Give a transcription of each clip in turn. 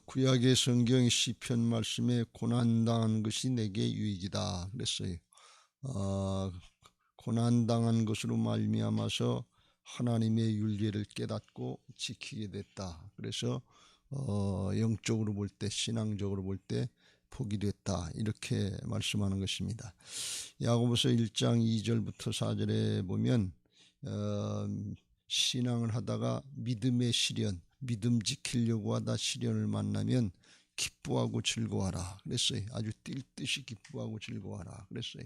구약의 성경 시편 말씀에 고난당한 것이 내게 유익이다 그랬어요. 고난당한 것으로 말미암아서 하나님의 윤리를 깨닫고 지키게 됐다. 그래서 영적으로 볼 때, 신앙적으로 볼 때 복이 됐다, 이렇게 말씀하는 것입니다. 야고보서 1장 2절부터 4절에 보면 신앙을 하다가 믿음의 시련, 믿음 지키려고 하다 시련을 만나면 기뻐하고 즐거워하라 그랬어요. 아주 뛸 듯이 기뻐하고 즐거워하라 그랬어요.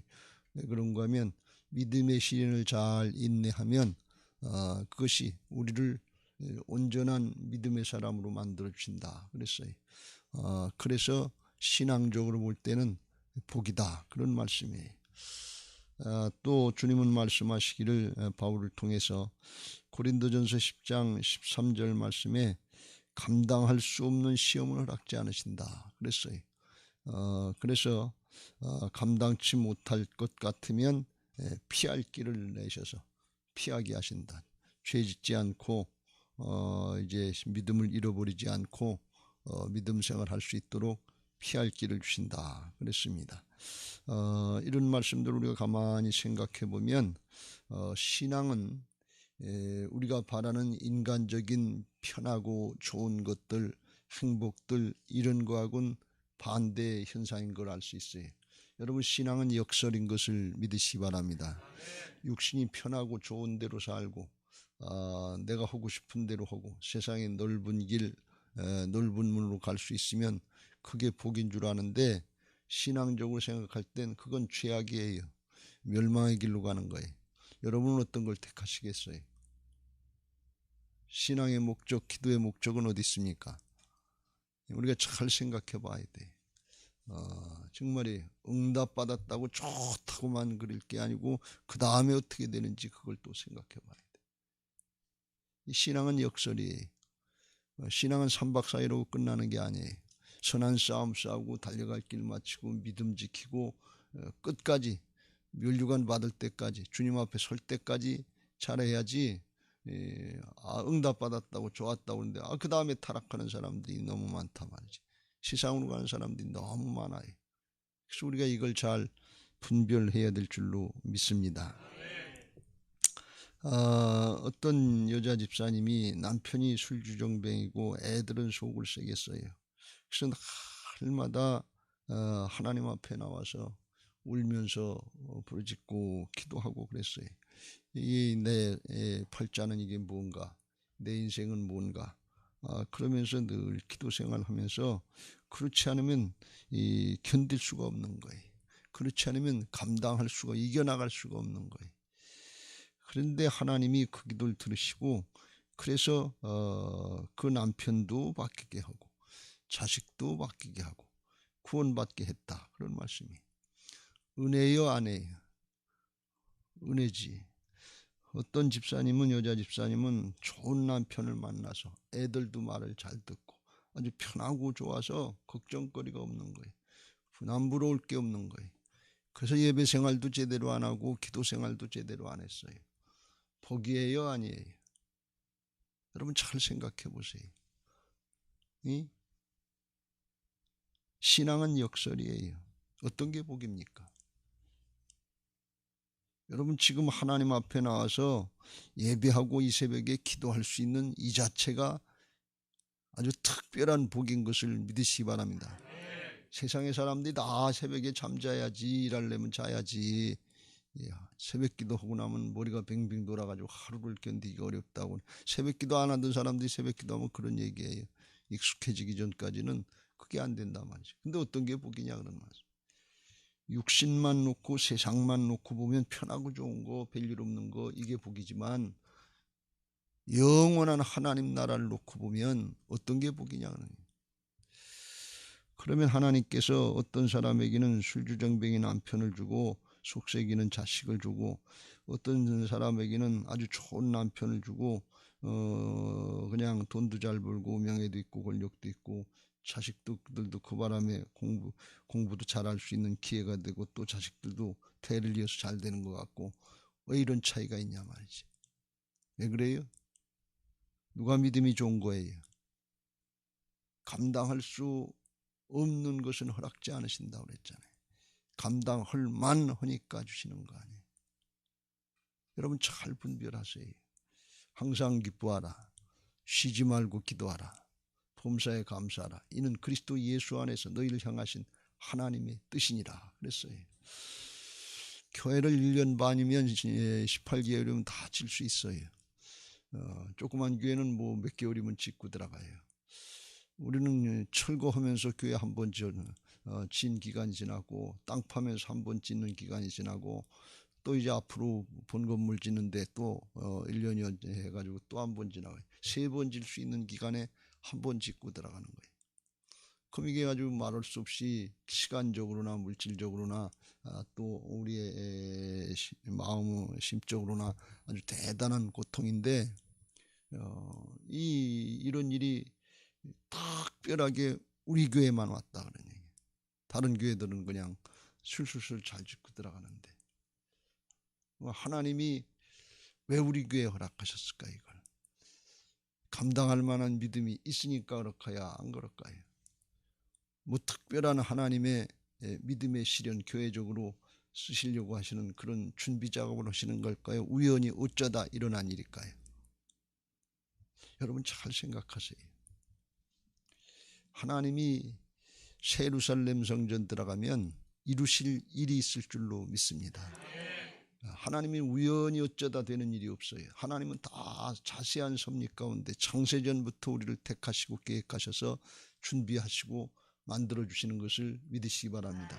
왜 그런가 하면 믿음의 시련을 잘 인내하면 그것이 우리를 온전한 믿음의 사람으로 만들어 주신다 그랬어요. 그래서 신앙적으로 볼 때는 복이다, 그런 말씀이에요. 또 주님은 말씀하시기를, 바울을 통해서 고린도전서 10장 13절 말씀에 감당할 수 없는 시험을 허락지 않으신다 그랬어요. 그래서 감당치 못할 것 같으면 피할 길을 내셔서 피하게 하신다. 죄 짓지 않고 이제 믿음을 잃어버리지 않고 믿음 생활할 수 있도록 피할 길을 주신다 그랬습니다. 이런 말씀들을 우리가 가만히 생각해 보면 신앙은 우리가 바라는 인간적인 편하고 좋은 것들, 행복들, 이런 거하고는 반대의 현상인 걸 알 수 있어요. 여러분, 신앙은 역설인 것을 믿으시기 바랍니다. 육신이 편하고 좋은 대로 살고 내가 하고 싶은 대로 하고 세상의 넓은 길, 넓은 문으로 갈 수 있으면 그게 복인 줄 아는데, 신앙적으로 생각할 땐 그건 죄악이에요. 멸망의 길로 가는 거예요. 여러분은 어떤 걸 택하시겠어요? 신앙의 목적, 기도의 목적은 어디 있습니까? 우리가 잘 생각해 봐야 돼. 정말이 응답받았다고 좋다고만 그릴 게 아니고 그 다음에 어떻게 되는지 그걸 또 생각해 봐야 돼. 이 신앙은 역설이에요. 신앙은 3박 4일하고 끝나는 게 아니에요. 선한 싸움 싸우고 달려갈 길 마치고 믿음 지키고 끝까지 멸류관 받을 때까지, 주님 앞에 설 때까지 잘해야지. 응답 받았다고 좋았다고 그러는데 그 다음에 타락하는 사람들이 너무 많단 말이지. 세상으로 가는 사람들이 너무 많아요. 그래서 우리가 이걸 잘 분별해야 될 줄로 믿습니다. 어떤 여자 집사님이 남편이 술주정뱅이고 애들은 속을 세게 써요. 그래서 날마다 하나님 앞에 나와서 울면서 부르짖고 기도하고 그랬어요. 이 내 팔자는 이게 뭔가, 내 인생은 뭔가, 그러면서 늘 기도 생활하면서 그렇지 않으면 견딜 수가 없는 거예요. 그렇지 않으면 감당할 수가, 이겨나갈 수가 없는 거예요. 그런데 하나님이 그 기도를 들으시고 그래서 그 남편도 바뀌게 하고 자식도 바뀌게 하고 구원받게 했다, 그런 말씀이. 은혜요, 아니에요? 은혜지. 어떤 집사님은, 여자 집사님은 좋은 남편을 만나서 애들도 말을 잘 듣고 아주 편하고 좋아서 걱정거리가 없는 거예요. 부담스러울 게 없는 거예요. 그래서 예배 생활도 제대로 안 하고 기도 생활도 제대로 안 했어요. 복이에요, 아니에요? 여러분 잘 생각해 보세요. 신앙은 역설이에요. 어떤 게 복입니까? 여러분 지금 하나님 앞에 나와서 예배하고 이 새벽에 기도할 수 있는 이 자체가 아주 특별한 복인 것을 믿으시기 바랍니다. 세상의 사람들이 다 새벽에 잠자야지, 일하려면 자야지, 새벽 기도하고 나면 머리가 뱅뱅 돌아가지고 하루를 견디기가 어렵다고. 새벽 기도 안 하던 사람들이 새벽 기도하면 그런 얘기예요. 익숙해지기 전까지는 그게 안 된단 말이죠. 근데 어떤 게 복이냐 그런 말이죠. 육신만 놓고 세상만 놓고 보면 편하고 좋은 거, 별일 없는 거, 이게 복이지만 영원한 하나님 나라를 놓고 보면 어떤 게 복이냐. 그러면 하나님께서 어떤 사람에게는 술주정뱅이 남편을 주고 속썩이는 자식을 주고, 어떤 사람에게는 아주 좋은 남편을 주고 그냥 돈도 잘 벌고 명예도 있고 권력도 있고 자식들도 그 바람에 공부도 잘할 수 있는 기회가 되고 또 자식들도 대를 이어서 잘 되는 것 같고, 왜 이런 차이가 있냐 말이지. 왜 그래요? 누가 믿음이 좋은 거예요? 감당할 수 없는 것은 허락지 않으신다고 그랬잖아요. 감당할 만하니까 주시는 거 아니에요. 여러분 잘 분별하세요. 항상 기뻐하라. 쉬지 말고 기도하라. 범사에 감사하라. 이는 그리스도 예수 안에서 너희를 향하신 하나님의 뜻이니라 그랬어요. 교회를 1년 반이면 18개월이면 다 질 수 있어요. 조그만 교회는 뭐 몇 개월이면 짓고 들어가요. 우리는 철거하면서 교회 한 번 진 기간이 지나고 땅 파면서 한 번 짓는 기간이 지나고 또 이제 앞으로 본 건물 짓는데 또 1년여 해가지고 또 한 번 지나가요. 3번 질 수 있는 기간에 한 번 짓고 들어가는 거예요. 그럼 이게 아주 말할 수 없이 시간적으로나 물질적으로나 또 우리의 마음 심적으로나 아주 대단한 고통인데 이런 일이 특별하게 우리 교회만 왔다 그런 얘기예요. 다른 교회들은 그냥 술술술 잘 짓고 들어가는데 하나님이 왜 우리 교회에 허락하셨을까? 이걸 감당할 만한 믿음이 있으니까 그럴까요? 안 그럴까요? 뭐 특별한 하나님의 믿음의 시련 교회적으로 쓰시려고 하시는 그런 준비 작업을 하시는 걸까요? 우연히 어쩌다 일어난 일일까요? 여러분 잘 생각하세요. 하나님이 새 예루살렘 성전 들어가면 이루실 일이 있을 줄로 믿습니다. 하나님이 우연히 어쩌다 되는 일이 없어요. 하나님은 다 자세한 섭리 가운데 창세전부터 우리를 택하시고 계획하셔서 준비하시고 만들어주시는 것을 믿으시기 바랍니다.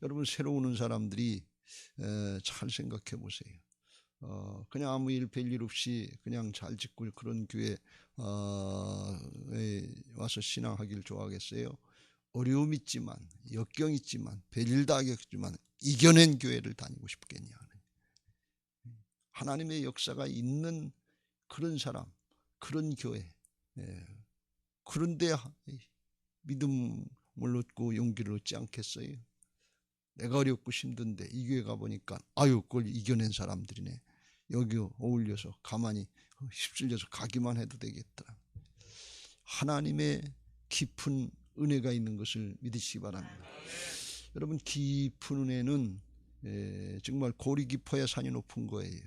여러분 새로 오는 사람들이 잘 생각해 보세요. 그냥 아무 일 별일 없이 그냥 잘 짓고 그런 교회에 와서 신앙하기를 좋아하겠어요? 어려움 있지만 역경 있지만 별일 다 겪지만 이겨낸 교회를 다니고 싶겠냐. 하나님의 역사가 있는 그런 사람, 그런 교회, 그런데 믿음을 얻고 용기를 얻지 않겠어요? 내가 어렵고 힘든데 이 교회 가보니까 아유 그걸 이겨낸 사람들이네. 여기 어울려서 가만히 휩쓸려서 가기만 해도 되겠다. 하나님의 깊은 은혜가 있는 것을 믿으시기 바랍니다. 여러분 깊은 은혜는 정말 골이 깊어야 산이 높은 거예요.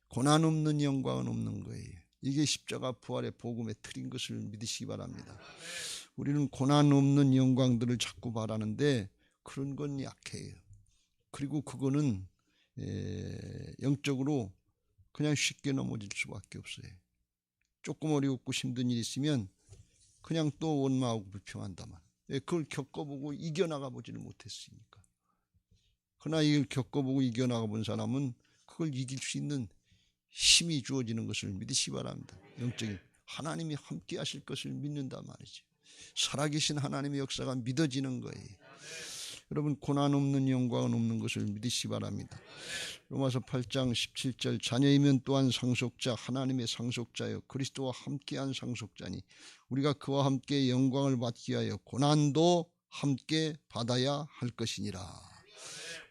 고난 없는 영광은 없는 거예요. 이게 십자가 부활의 복음의 틀인 것을 믿으시기 바랍니다. 우리는 고난 없는 영광들을 자꾸 바라는데 그런 건 약해요. 그리고 그거는 영적으로 그냥 쉽게 넘어질 수밖에 없어요. 조금 어렵고 힘든 일이 있으면 그냥 또 원망하고 불평한다만 그걸 겪어보고 이겨나가 보지를 못했으니까. 그러나 이걸 겪어보고 이겨나가 본 사람은 그걸 이길 수 있는 힘이 주어지는 것을 믿으시기 바랍니다. 영적인 하나님이 함께 하실 것을 믿는단 말이죠. 살아계신 하나님의 역사가 믿어지는 거예요. 여러분 고난 없는 영광은 없는 것을 믿으시기 바랍니다. 로마서 8장 17절 자녀이면 또한 상속자 하나님의 상속자여 그리스도와 함께한 상속자니 우리가 그와 함께 영광을 받기 위하여 고난도 함께 받아야 할 것이니라.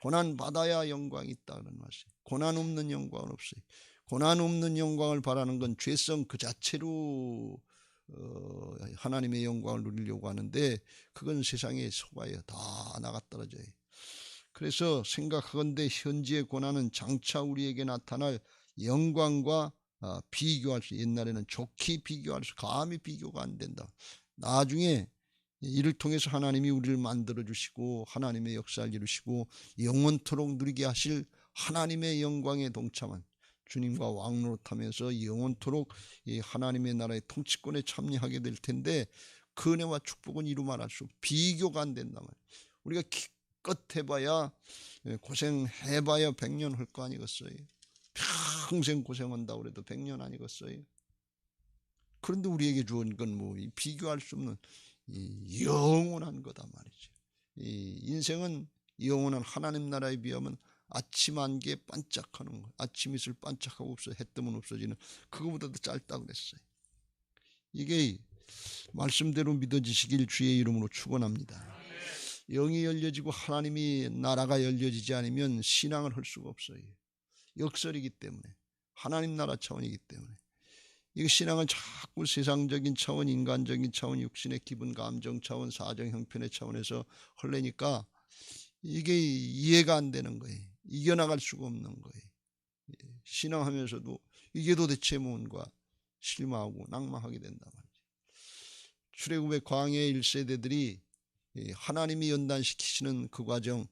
고난 받아야 영광이 있다는 말이에요. 고난 없는 영광은 없어요. 고난 없는 영광을 바라는 건 죄성 그 자체로 하나님의 영광을 누리려고 하는데 그건 세상에 속아요. 다 나가 떨어져요. 그래서 생각하건대 현재의 고난은 장차 우리에게 나타날 영광과 비교할 수, 옛날에는 좋게 비교할 수, 감히 비교가 안 된다. 나중에 이를 통해서 하나님이 우리를 만들어 주시고 하나님의 역사를 이루시고 영원토록 누리게 하실 하나님의 영광에 동참한 주님과 왕노릇하면서 영원토록 이 하나님의 나라의 통치권에 참여하게 될 텐데 그 은혜와 축복은 이루 말할 수 비교가 안 된단 말이에요. 우리가 기껏 해봐야 고생해봐야 100년 할 거 아니겠어요. 평생 고생한다고 해도 100년 아니겠어요. 그런데 우리에게 주은 건 뭐 비교할 수 없는 이 영원한 거다 말이죠. 이 인생은 영원한 하나님 나라에 비하면 아침 안개 반짝하는 거, 아침 이슬 반짝하고 없어 해 뜨면 없어지는 그거보다도 짧다 그랬어요. 이게 말씀대로 믿어지시길 주의 이름으로 축원합니다. 영이 열려지고 하나님이 나라가 열려지지 않으면 신앙을 할 수가 없어요. 역설이기 때문에 하나님 나라 차원이기 때문에 이 신앙은 자꾸 세상적인 차원, 인간적인 차원, 육신의 기분, 감정 차원, 사정, 형편의 차원에서 헐래니까 이게 이해가 안 되는 거예요. 이겨나갈 수가 없는 거예요. 신앙하면서도 이게 도대체 뭔가 실망하고 낭망하게 된단 말이죠. 출애굽의 광야의 1세대들이 하나님이 연단시키시는 그 과정,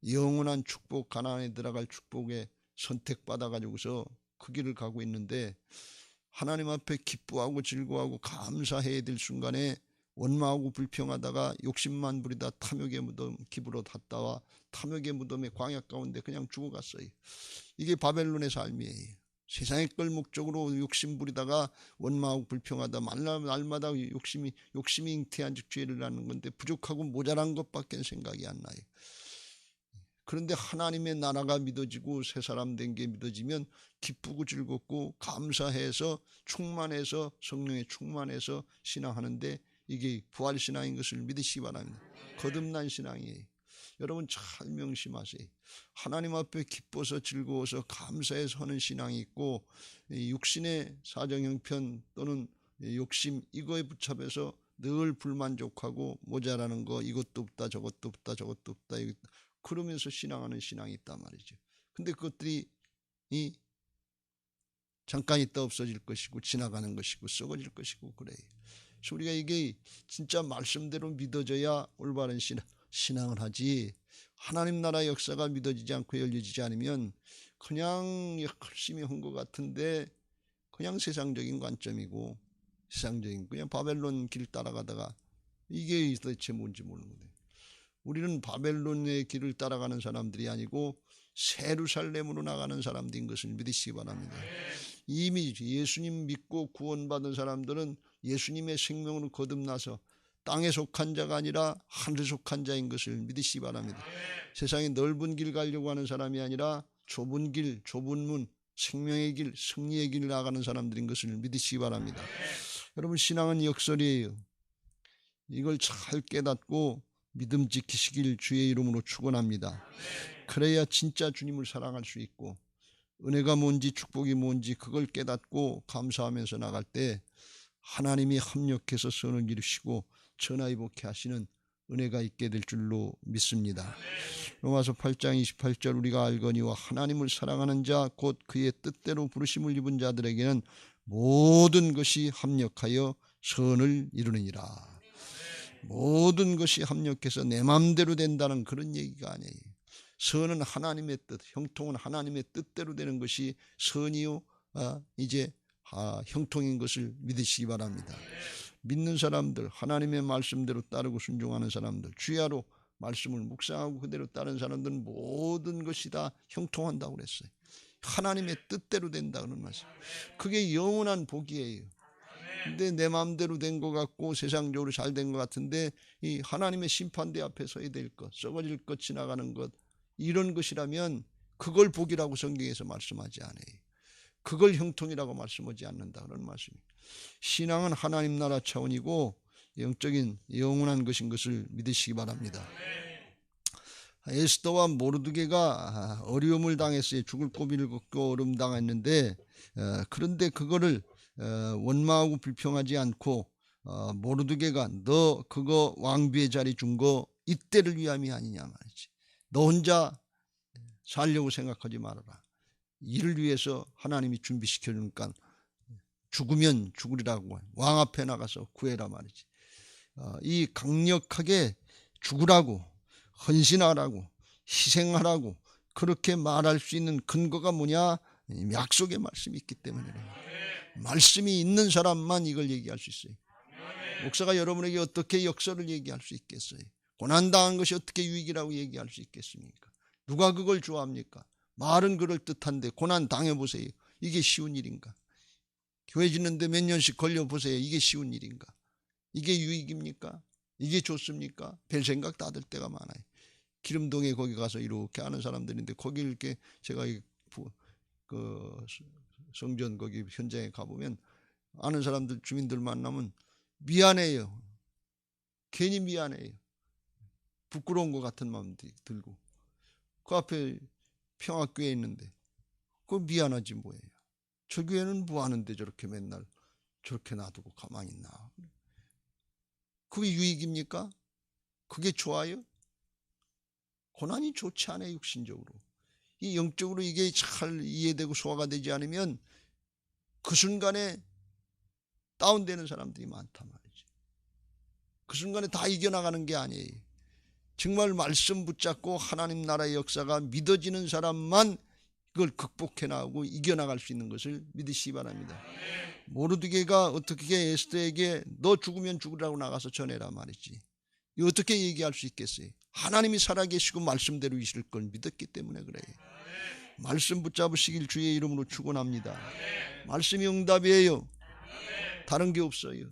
영원한 축복, 가나안에 들어갈 축복에 선택받아가지고서 그 길을 가고 있는데 하나님 앞에 기뻐하고 즐거워하고 감사해야 될 순간에 원망하고 불평하다가 욕심만 부리다 탐욕의 무덤 기부로 닿다와 탐욕의 무덤의 광야 가운데 그냥 죽어갔어요. 이게 바벨론의 삶이에요. 세상의 걸 목적으로 욕심 부리다가 원망하고 불평하다 날마다 욕심이 잉태한 즉 죄를 낳는 건데 부족하고 모자란 것밖에 생각이 안 나요. 그런데 하나님의 나라가 믿어지고 새 사람 된 게 믿어지면 기쁘고 즐겁고 감사해서 충만해서 성령에 충만해서 신앙하는데 이게 부활신앙인 것을 믿으시기 바랍니다. 거듭난 신앙이에요. 여러분 잘 명심하세요. 하나님 앞에 기뻐서 즐거워서 감사해서 하는 신앙이 있고 육신의 사정형편 또는 욕심 이거에 붙잡혀서 늘 불만족하고 모자라는 거 이것도 없다 저것도 없다 저것도 없다 그러면서 신앙하는 신앙이 있단 말이죠. 근데 그것들이 잠깐 있다 없어질 것이고 지나가는 것이고 썩어질 것이고 그래요. 그래서 우리가 이게 진짜 말씀대로 믿어져야 올바른 신앙을 하지 하나님 나라 역사가 믿어지지 않고 열려지지 않으면 그냥 열심히 한 것 같은데 그냥 세상적인 관점이고 세상적인 그냥 바벨론 길 따라가다가 이게 도대체 뭔지 모르는 거예요. 우리는 바벨론의 길을 따라가는 사람들이 아니고 세루살렘으로 나가는 사람들인 것을 믿으시기 바랍니다. 이미 예수님 믿고 구원받은 사람들은 예수님의 생명으로 거듭나서 땅에 속한 자가 아니라 하늘에 속한 자인 것을 믿으시기 바랍니다. 세상에 넓은 길 가려고 하는 사람이 아니라 좁은 길, 좁은 문, 생명의 길, 승리의 길을 나가는 사람들인 것을 믿으시기 바랍니다. 여러분 신앙은 역설이에요. 이걸 잘 깨닫고 믿음 지키시길 주의 이름으로 축원합니다. 그래야 진짜 주님을 사랑할 수 있고 은혜가 뭔지 축복이 뭔지 그걸 깨닫고 감사하면서 나갈 때 하나님이 합력해서 선을 이루시고 전화위복케 하시는 은혜가 있게 될 줄로 믿습니다. 로마서 8장 28절 우리가 알거니와 하나님을 사랑하는 자 곧 그의 뜻대로 부르심을 입은 자들에게는 모든 것이 합력하여 선을 이루느니라. 모든 것이 합력해서 내 마음대로 된다는 그런 얘기가 아니에요. 선은 하나님의 뜻, 형통은 하나님의 뜻대로 되는 것이 선이요 형통인 것을 믿으시기 바랍니다. 믿는 사람들, 하나님의 말씀대로 따르고 순종하는 사람들, 주야로 말씀을 묵상하고 그대로 따르는 사람들은 모든 것이 다 형통한다고 그랬어요. 하나님의 뜻대로 된다 그런 말씀. 그게 영원한 복이에요. 근데 내 마음대로 된 것 같고 세상적으로 잘 된 것 같은데 이 하나님의 심판대 앞에 서야 될 것, 썩어질 것, 지나가는 것 이런 것이라면 그걸 복이라고 성경에서 말씀하지 않아요. 그걸 형통이라고 말씀하지 않는다 그런 말씀입니다. 신앙은 하나님 나라 차원이고 영적인 영원한 것인 것을 믿으시기 바랍니다. 에스더와 모르드게가 어려움을 당했어요. 죽을 고비를 걷고 어려움 당했는데 그런데 그거를 원망하고 불평하지 않고 모르드게가 너 그거 왕비의 자리 준 거 이때를 위함이 아니냐 말이지. 너 혼자 살려고 생각하지 말아라. 이를 위해서 하나님이 준비시켜 주니까 죽으면 죽으리라고 왕 앞에 나가서 구해라 말이지. 이 강력하게 죽으라고 헌신하라고 희생하라고 그렇게 말할 수 있는 근거가 뭐냐? 약속의 말씀이 있기 때문에 말씀이 있는 사람만 이걸 얘기할 수 있어요. 목사가 여러분에게 어떻게 역설을 얘기할 수 있겠어요? 고난당한 것이 어떻게 유익이라고 얘기할 수 있겠습니까? 누가 그걸 좋아합니까? 말은 그럴듯한데 고난 당해보세요. 이게 쉬운 일인가? 교회 짓는데 몇 년씩 걸려보세요. 이게 쉬운 일인가? 이게 유익입니까? 이게 좋습니까? 별 생각 다 들 때가 많아요. 기름동에 거기 가서 이렇게 아는 사람들인데 거기 이렇게 제가 그 성전 거기 현장에 가보면 아는 사람들 주민들 만나면 미안해요. 괜히 미안해요. 부끄러운 것 같은 마음 들고 그 앞에 평화교회 있는데 그거 미안하지 뭐예요. 저 교회는 뭐 하는데 저렇게 맨날 저렇게 놔두고 가만히 있나? 그게 유익입니까? 그게 좋아요? 고난이 좋지 않아요. 육신적으로. 이 영적으로 이게 잘 이해되고 소화가 되지 않으면 그 순간에 다운되는 사람들이 많단 말이죠. 그 순간에 다 이겨나가는 게 아니에요. 정말 말씀 붙잡고 하나님 나라의 역사가 믿어지는 사람만 그걸 극복해 나가고 이겨나갈 수 있는 것을 믿으시기 바랍니다. 모르드게가 어떻게 에스더에게 너 죽으면 죽으라고 나가서 전해라 말이지. 이 어떻게 얘기할 수 있겠어요? 하나님이 살아계시고 말씀대로 이실 걸 믿었기 때문에 그래요. 말씀 붙잡으시길 주의 이름으로 축원합니다. 말씀이 응답이에요. 다른 게 없어요.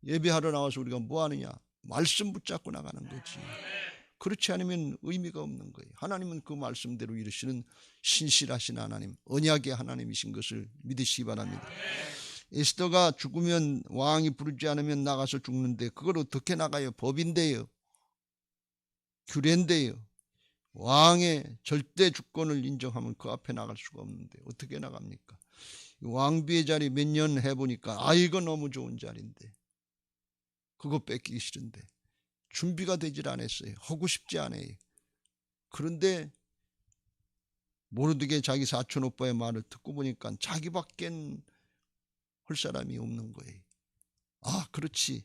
예배하러 나와서 우리가 뭐 하느냐? 말씀 붙잡고 나가는 거지. 그렇지 않으면 의미가 없는 거예요. 하나님은 그 말씀대로 이루시는 신실하신 하나님, 언약의 하나님이신 것을 믿으시기 바랍니다. 에스더가 죽으면 왕이 부르지 않으면 나가서 죽는데 그걸 어떻게 나가요? 법인데요. 규례인데요. 왕의 절대 주권을 인정하면 그 앞에 나갈 수가 없는데 어떻게 나갑니까? 왕비의 자리 몇 년 해보니까 이거 너무 좋은 자리인데 그거 뺏기기 싫은데 준비가 되질 않았어요. 하고 싶지 않아요. 그런데 모르드게 자기 사촌 오빠의 말을 듣고 보니까 자기밖엔 할 사람이 없는 거예요. 그렇지.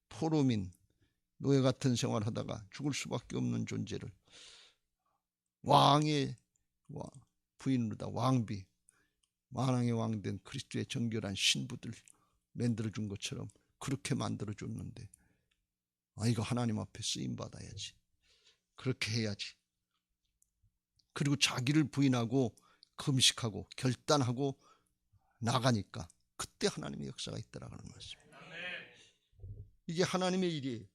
포로민, 노예 같은 생활하다가 죽을 수밖에 없는 존재를 왕의 부인으로다 왕비, 만왕의 왕 된 그리스도의 정결한 신부들 만들어준 것처럼 그렇게 만들어줬는데 이거 하나님 앞에 쓰임받아야지. 그렇게 해야지. 그리고 자기를 부인하고 금식하고 결단하고 나가니까 그때 하나님의 역사가 있다라는 말씀입니다. 이게 하나님의 일이에요.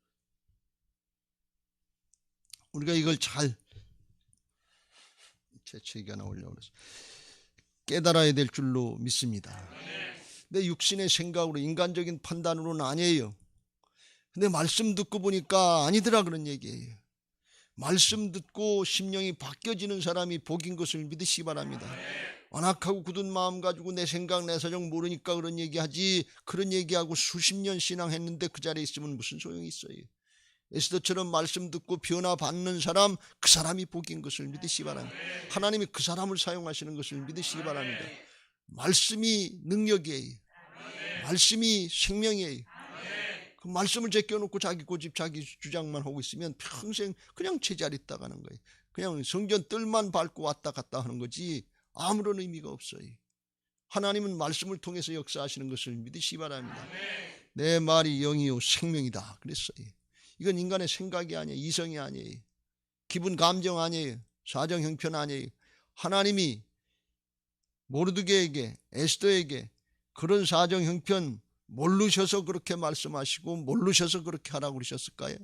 우리가 이걸 잘 제 책이 하나 올려오래서 깨달아야 될 줄로 믿습니다. 내 육신의 생각으로 인간적인 판단으로는 아니에요. 근데 말씀 듣고 보니까 아니더라 그런 얘기예요. 말씀 듣고 심령이 바뀌어지는 사람이 복인 것을 믿으시기 바랍니다. 완악하고 굳은 마음 가지고 내 생각 내 사정 모르니까 그런 얘기하지, 그런 얘기하고 수십 년 신앙했는데 그 자리에 있으면 무슨 소용이 있어요. 에스더처럼 말씀 듣고 변화받는 사람, 그 사람이 복인 것을 믿으시기 바랍니다. 하나님이 그 사람을 사용하시는 것을 믿으시기 바랍니다. 말씀이 능력이에요. 말씀이 생명이에요. 그 말씀을 제껴놓고 자기 고집 자기 주장만 하고 있으면 평생 그냥 제자리 있다 가는 거예요. 그냥 성전 뜰만 밟고 왔다 갔다 하는 거지 아무런 의미가 없어요. 하나님은 말씀을 통해서 역사하시는 것을 믿으시기 바랍니다. 내 말이 영이요 생명이다 그랬어요. 이건 인간의 생각이 아니에요. 이성이 아니에요. 기분 감정 아니에요. 사정 형편 아니에요. 하나님이 모르드게에게 에스더에게 그런 사정 형편 모르셔서 그렇게 말씀하시고 모르셔서 그렇게 하라고 그러셨을까요?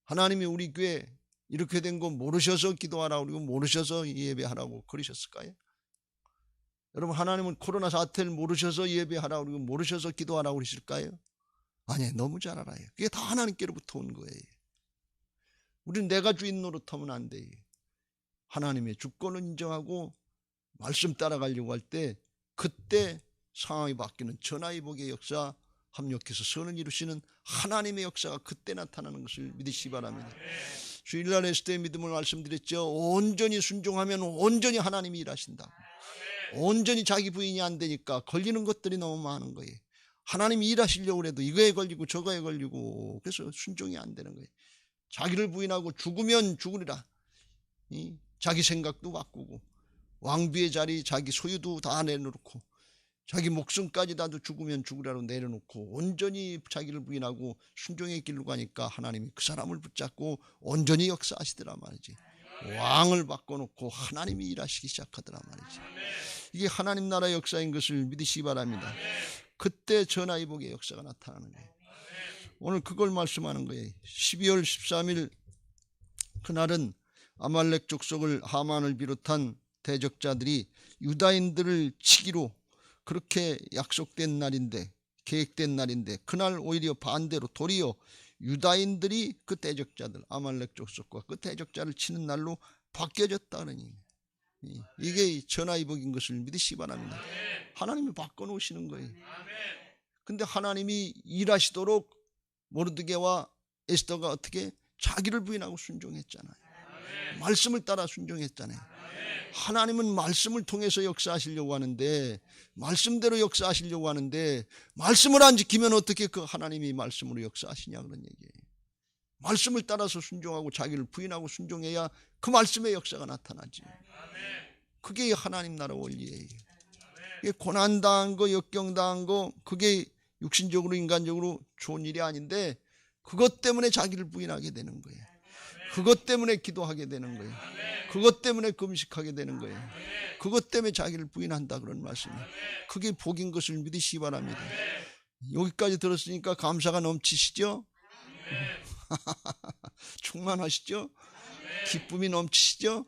하나님이 우리 교회 이렇게 된 거 모르셔서 기도하라고 그러고 모르셔서 예배하라고 그러셨을까요? 여러분 하나님은 코로나 사태를 모르셔서 예배하라고 그러고 모르셔서 기도하라고 그러실까요? 아니에요. 너무 잘 알아요. 그게 다 하나님께로부터 온 거예요. 우리는 내가 주인 노릇하면 안 돼요. 하나님의 주권을 인정하고 말씀 따라가려고 할 때 그때 상황이 바뀌는 전화위복의 역사, 합력해서 선을 이루시는 하나님의 역사가 그때 나타나는 것을 믿으시기 바랍니다. 주일날 에스더의 믿음을 말씀드렸죠. 온전히 순종하면 온전히 하나님이 일하신다고. 온전히 자기 부인이 안 되니까 걸리는 것들이 너무 많은 거예요. 하나님이 일하시려고 해도 이거에 걸리고 저거에 걸리고 그래서 순종이 안 되는 거예요. 자기를 부인하고 죽으면 죽으리라. 자기 생각도 바꾸고 왕비의 자리 자기 소유도 다 내려놓고 자기 목숨까지 다도 죽으면 죽으라고 내려놓고 온전히 자기를 부인하고 순종의 길로 가니까 하나님이 그 사람을 붙잡고 온전히 역사하시더라 말이지. 왕을 바꿔놓고 하나님이 일하시기 시작하더라 말이지. 이게 하나님 나라의 역사인 것을 믿으시기 바랍니다. 그때 전화위복의 역사가 나타나는 거예요. 오늘 그걸 말씀하는 거예요. 12월 13일 그날은 아말렉 족속을 하만을 비롯한 대적자들이 유다인들을 치기로 그렇게 약속된 날인데 계획된 날인데 그날 오히려 반대로 도리어 유다인들이 그 대적자들 아말렉 족속과 그 대적자를 치는 날로 바뀌어졌다는 얘기예요. 이게 전화위복인 것을 믿으시기 바랍니다. 하나님이 바꿔놓으시는 거예요. 근데 하나님이 일하시도록 모르드게와 에스더가 어떻게 자기를 부인하고 순종했잖아요. 말씀을 따라 순종했잖아요. 하나님은 말씀을 통해서 역사하시려고 하는데, 말씀대로 역사하시려고 하는데 말씀을 안 지키면 어떻게 그 하나님이 말씀으로 역사하시냐, 그런 얘기예요. 말씀을 따라서 순종하고 자기를 부인하고 순종해야 그 말씀의 역사가 나타나지. 그게 하나님 나라 원리예요. 고난당한 거, 역경당한 거, 그게 육신적으로 인간적으로 좋은 일이 아닌데 그것 때문에 자기를 부인하게 되는 거예요. 그것 때문에 기도하게 되는 거예요. 그것 때문에 금식하게 되는 거예요. 그것 때문에 자기를 부인한다, 그런 말씀이에요. 그게 복인 것을 믿으시기 바랍니다. 여기까지 들었으니까 감사가 넘치시죠? 충만하시죠? 기쁨이 넘치시죠?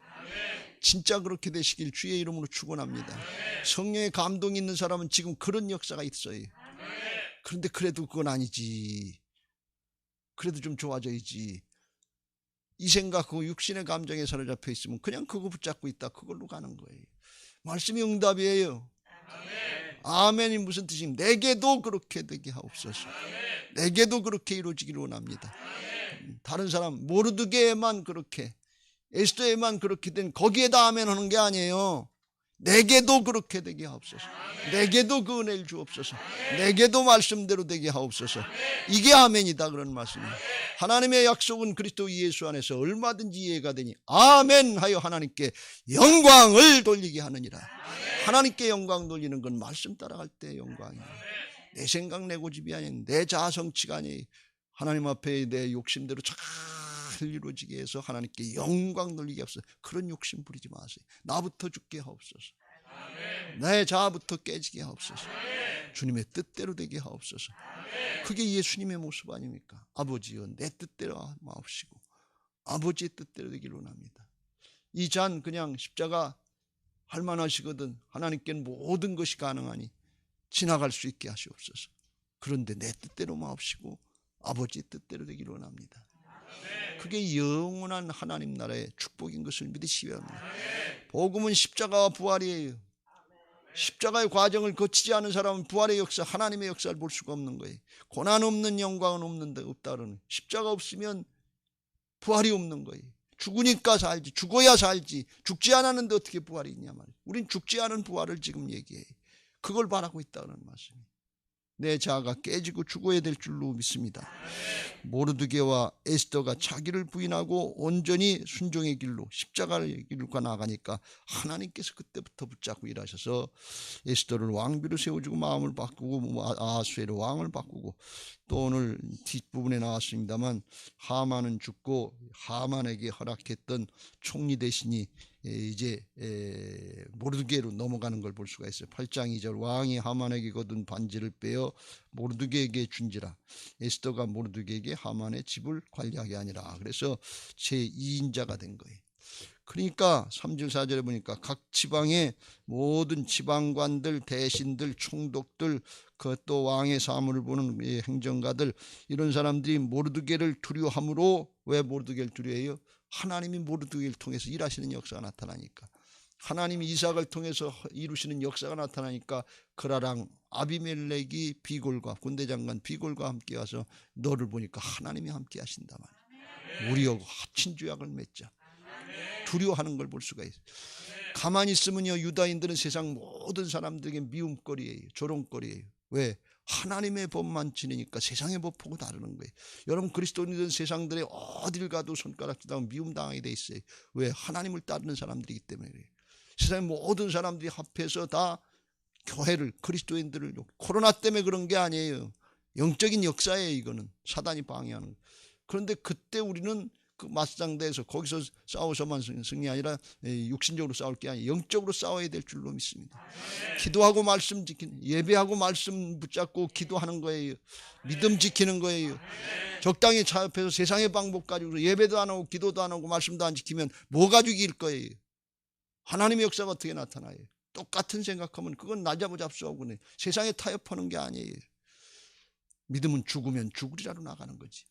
진짜 그렇게 되시길 주의 이름으로 축원합니다. 성령의 감동이 있는 사람은 지금 그런 역사가 있어요. 그런데 그래도 그건 아니지. 그래도 좀 좋아져야지. 이 생각하고 육신의 감정에 사로잡혀 있으면 그냥 그거 붙잡고 있다, 그걸로 가는 거예요. 말씀이 응답이에요. 아멘이 무슨 뜻입니까? 내게도 그렇게 되게 하옵소서. 내게도 그렇게 이루어지기를 원합니다. 다른 사람 모르드게에만 그렇게, 에스더에만 그렇게 된 거기에다 아멘 하는 게 아니에요. 내게도 그렇게 되게 하옵소서. 내게도 그 은혜를 주옵소서. 내게도 말씀대로 되게 하옵소서. 이게 아멘이다, 그런 말씀이에요. 하나님의 약속은 그리스도 예수 안에서 얼마든지 이해가 되니 아멘 하여 하나님께 영광을 돌리게 하느니라. 하나님께 영광 돌리는 건 말씀 따라갈 때 영광이에요. 내 생각 내 고집이 아닌, 내 자아성취가 아니, 하나님 앞에 내 욕심대로 잘 이루어지게 해서 하나님께 영광 돌리게 하옵소서. 그런 욕심 부리지 마세요. 나부터 죽게 하옵소서. 내 자아부터 깨지게 하옵소서. 주님의 뜻대로 되게 하옵소서. 그게 예수님의 모습 아닙니까? 아버지여, 내 뜻대로 마옵시고 아버지의 뜻대로 되기를 원합니다. 이 잔 그냥 십자가 할만하시거든. 하나님께는 모든 것이 가능하니 지나갈 수 있게 하시옵소서. 그런데 내 뜻대로 마옵시고 아버지의 뜻대로 되기를 원합니다. 그게 영원한 하나님 나라의 축복인 것을 믿으시기 바랍니다. 복음은 십자가와 부활이에요. 십자가의 과정을 거치지 않은 사람은 부활의 역사, 하나님의 역사를 볼 수가 없는 거예요. 고난 없는 영광은 없다 그러는, 십자가 없으면 부활이 없는 거예요. 죽으니까 살지, 죽어야 살지, 죽지 않았는데 어떻게 부활이 있냐 말이에요. 우린 죽지 않은 부활을 지금 얘기해요. 그걸 바라고 있다는 말씀이에요. 내 자아가 깨지고 죽어야 될 줄로 믿습니다. 모르드게와 에스더가 자기를 부인하고 온전히 순종의 길로, 십자가의 길로 나가니까 하나님께서 그때부터 붙잡고 일하셔서 에스더를 왕비로 세워주고 마음을 바꾸고 아하수에로 왕을 바꾸고, 또 오늘 뒷부분에 나왔습니다만 하만은 죽고 하만에게 허락했던 총리 대신이 이제 모르드게로 넘어가는 걸 볼 수가 있어요. 8장 2절 왕이 하만에게 거둔 반지를 빼어 모르드게에게 준지라. 에스더가 모르드게에게 하만의 집을 관리하게 하니라. 그래서 제2인자가 된 거예요. 그러니까 3절 4절에 보니까 각 지방의 모든 지방관들, 대신들, 총독들, 또 왕의 사무를 보는 행정가들, 이런 사람들이 모르드게를 두려워함으로. 왜 모르드게를 두려워해요? 하나님이 모르드게를 통해서 일하시는 역사가 나타나니까, 하나님이 이삭을 통해서 이루시는 역사가 나타나니까 그라랑 아비멜렉이 비골과 군대장관 비골과 함께 와서 너를 보니까 하나님이 함께 하신다 말이야. 우리하고 합친 조약을 맺자. 두려워하는 걸 볼 수가 있어요. 가만히 있으면요, 유다인들은 세상 모든 사람들에게 미움거리예요. 조롱거리예요. 왜? 하나님의 법만 지니니까 세상의 법하고 다르는 거예요. 여러분, 그리스도인들은 세상들의 어딜 가도 손가락질하고 미움당하게 돼 있어요. 왜? 하나님을 따르는 사람들이기 때문에 그래요. 세상의 모든 사람들이 합해서 다 교회를, 그리스도인들을, 코로나 때문에 그런 게 아니에요. 영적인 역사예요. 이거는 사단이 방해하는 거예요. 그런데 그때 우리는 그 맞상대에서 거기서 싸워서만 승리 아니라 육신적으로 싸울 게 아니라 영적으로 싸워야 될 줄로 믿습니다. 기도하고 말씀 지키는, 예배하고 말씀 붙잡고 기도하는 거예요. 믿음 지키는 거예요. 적당히 차 옆에서 세상의 방법 가지고 예배도 안 하고 기도도 안 하고 말씀도 안 지키면 뭐 가지고 이길 거예요? 하나님의 역사가 어떻게 나타나요? 똑같은 생각하면 그건 나자고 잡수하고 세상에 타협하는 게 아니에요. 믿음은 죽으면 죽으리라로 나가는 거지.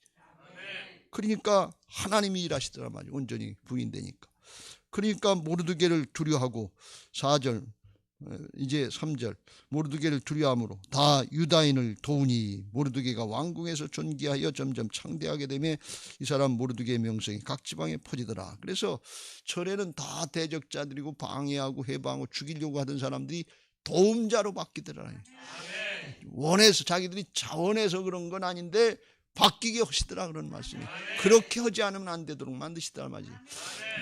그러니까 하나님이 일하시더란 말이에요. 온전히 부인되니까. 그러니까 모르드게를 두려워하고 4절 이제 3절 모르드게를 두려워함으로 다 유다인을 도우니 모르드게가 왕궁에서 존귀하여 점점 창대하게 되며 이 사람 모르드게의 명성이 각 지방에 퍼지더라. 그래서 철에는 다 대적자들이고 방해하고 해방하고 죽이려고 하던 사람들이 도움자로 바뀌더라. 원해서 자기들이 자원해서 그런 건 아닌데 바뀌게 하시더라 그런 말씀이. 그렇게 하지 않으면 안 되도록 만드시더라 말이지.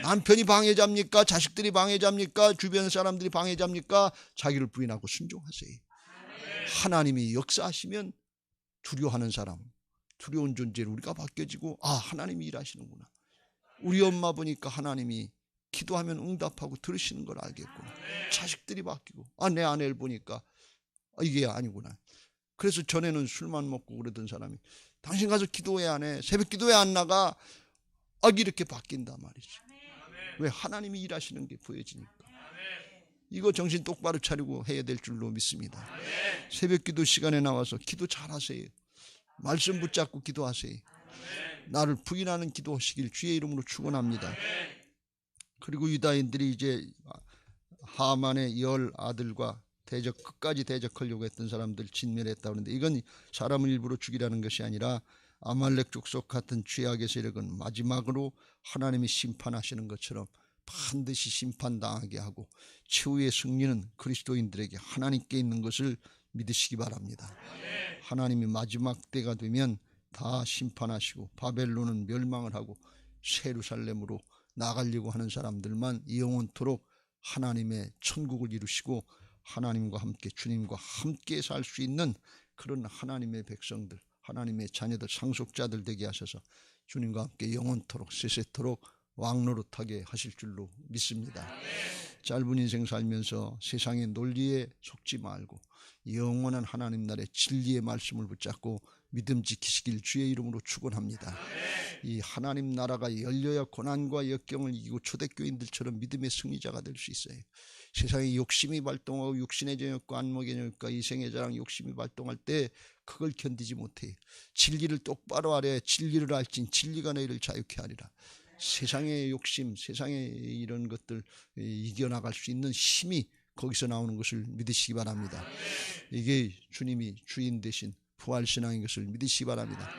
남편이 방해자입니까? 자식들이 방해자입니까? 주변 사람들이 방해자입니까? 자기를 부인하고 순종하세요. 하나님이 역사하시면 두려워하는 사람, 두려운 존재로 우리가 바뀌어지고 하나님이 일하시는구나. 우리 엄마 보니까 하나님이 기도하면 응답하고 들으시는 걸 알겠구나. 자식들이 바뀌고 내 아내를 보니까 이게 아니구나. 그래서 전에는 술만 먹고 그러던 사람이 당신 가서 기도회 안 해? 새벽 기도회 안 나가? 이렇게 바뀐단 말이지. 왜? 하나님이 일하시는 게 보여지니까. 이거 정신 똑바로 차리고 해야 될 줄로 믿습니다. 새벽 기도 시간에 나와서 기도 잘하세요. 말씀 붙잡고 기도하세요. 나를 부인하는 기도하시길 주의 이름으로 축원합니다. 그리고 유다인들이 이제 하만의 10 아들과 끝까지 대적하려고 했던 사람들 진멸했다 그러는데 이건 사람을 일부러 죽이라는 것이 아니라 아말렉 족속 같은 죄악의 세력은 마지막으로 하나님이 심판하시는 것처럼 반드시 심판당하게 하고 최후의 승리는 그리스도인들에게 하나님께 있는 것을 믿으시기 바랍니다. 하나님이 마지막 때가 되면 다 심판하시고 바벨론은 멸망을 하고 새 예루살렘으로 나가려고 하는 사람들만 영원토록 하나님의 천국을 이루시고 하나님과 함께 주님과 함께 살 수 있는 그런 하나님의 백성들, 하나님의 자녀들, 상속자들 되게 하셔서 주님과 함께 영원토록 세세토록 왕노릇하게 하실 줄로 믿습니다. 짧은 인생 살면서 세상의 논리에 속지 말고 영원한 하나님 나라의 진리의 말씀을 붙잡고 믿음 지키시길 주의 이름으로 축원합니다. 이 하나님 나라가 열려야 고난과 역경을 이기고 초대교인들처럼 믿음의 승리자가 될 수 있어요. 세상에 욕심이 발동하고 육신의 정욕과 안목의 정욕과 이생의 자랑 욕심이 발동할 때 그걸 견디지 못해. 진리를 똑바로 알아야 진리를 알진 진리가 너희를 자유케 하리라. 세상의 욕심, 세상의 이런 것들 이겨나갈 수 있는 힘이 거기서 나오는 것을 믿으시기 바랍니다. 이게 주님이 주인 되신 부활신앙인 것을 믿으시기 바랍니다.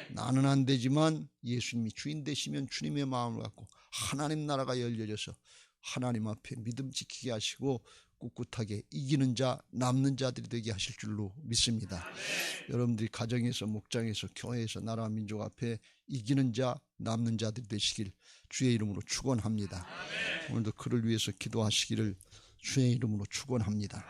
나는 안 되지만 예수님이 주인 되시면 주님의 마음을 갖고 하나님 나라가 열려져서 하나님 앞에 믿음 지키게 하시고 꿋꿋하게 이기는 자, 남는 자들이 되게 하실 줄로 믿습니다. 여러분들이 가정에서, 목장에서, 교회에서, 나라 민족 앞에 이기는 자, 남는 자들이 되시길 주의 이름으로 축원합니다. 오늘도 그를 위해서 기도하시기를 주의 이름으로 축원합니다.